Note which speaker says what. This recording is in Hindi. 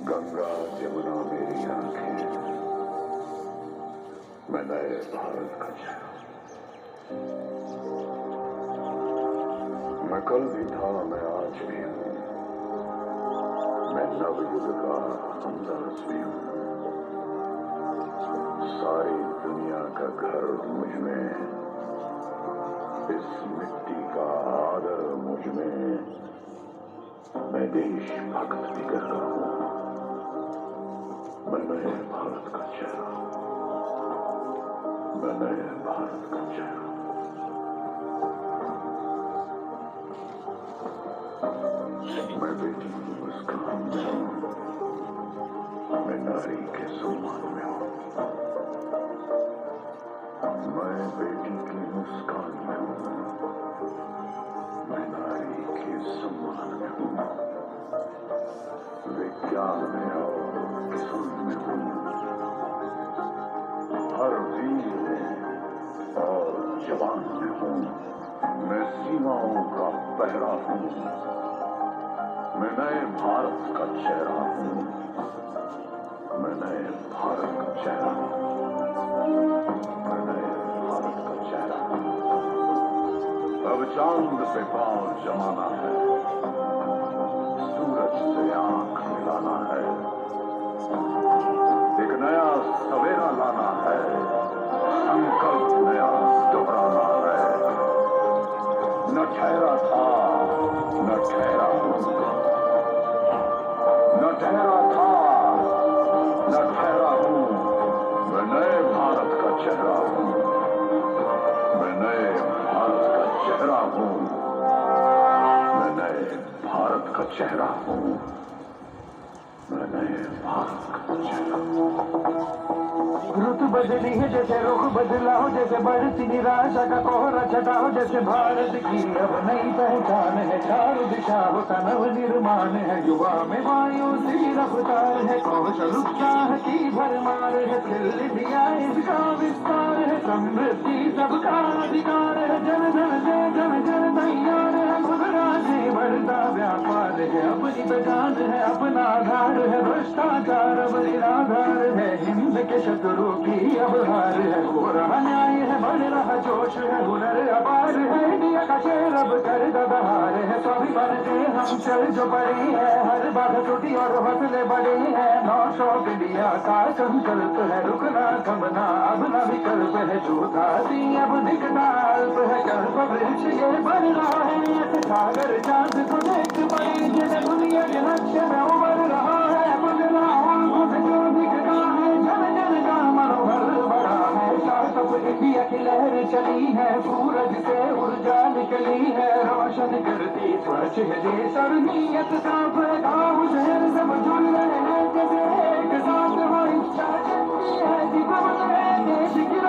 Speaker 1: गंगा जमुना मेरी आंखें, मैं नए भारत का चेहरा। मैं कल भी था, मैं आज भी हूँ, मैं नवयुग का हमदर्द भी हूँ। सारी दुनिया का घर मुझ में, इस मिट्टी का आदर मुझ में, मैं देशभक्त भी करता हूँ। मैं नए भारत का चेहरा, मैं नए भारत का चेहरा। मैं बेटी की मुस्कान में हूँ, मैं नारी के सम्मान में हूँ। मैं बेटी की मुस्कान में हूँ, मैं नारी के सम्मान में हूँ। विज्ञान में और किसान में हूँ, हर वीर में और जवान में हूँ। मैं सीमाओं का पहरा हूँ, मैं नए भारत का चेहरा हूँ, मैं नए भारत का चेहरा हूँ, मैं नए भारत का चेहरा हूँ। अब चांद पे पांव जमाना है, सूरज से आंख मिलाना है, एक नया सवेरा लाना है, संकल्प नया दोहराना है। न ठहरा था, न ठहरा हूँ, न ठहरा था, न ठहरा हूँ। मैं नए भारत का चेहरा हूँ, मैं नए भारत का चेहरा हूँ, मैं नए भारत का चेहरा हूँ, मैं नए भारत का चेहरा हूँ।
Speaker 2: रुत बदली है जैसे रुख बदला हो, जैसे बढ़ती निराशा का कोहरा छटा हो, जैसे भारत की अब नई पहचान है, चारों दिशाओं का नव निर्माण है। युवा में वायु सी रफ्तार है, कौशल उत्साह की भरमार है, स्किल इंडिया इसका विस्तार है, समृद्धि सबका अधिकार है। जन जन से जन जन तैयार है, खुदरा से बढ़ता व्यापार है, अपनी पहचान है, अपना आधार है, भ्रष्टाचार अब निराधार है, हिंद के शत्रु की अब हार है, हो रहा न्याय है, बढ़ रहा जोश है, हुनर अपार है, इंडिया का शेर अब कर दबहार है। स्वाभिमान से हम चल जो पड़ी है, हर बात टूटी और हौसले बड़े हैं, नॉर्थ ऑफ इंडिया का संकल्प है, रुकना थमना अब न विकल्प है, चौथा दी अब दिखता अल्प है, कल्प वृक्ष ये बढ़ रहा है, सागर चांद को देख पड़ी जिसे दुनिया के लक्ष्य में उभर रहा है, बदला आंखों से जो दिखता है, जन जन का मनोबल बड़ा है, स्टार्टअप इंडिया की लहर चली है, सूरज से ऊर्जा निकली है, रोशन करती स्वच्छ है देश और नीयत साफ है, गाँव शहर सब जुड़ रहे हैं, जैसे एक साथ वो इच्छा चलती है, जीवन है देश की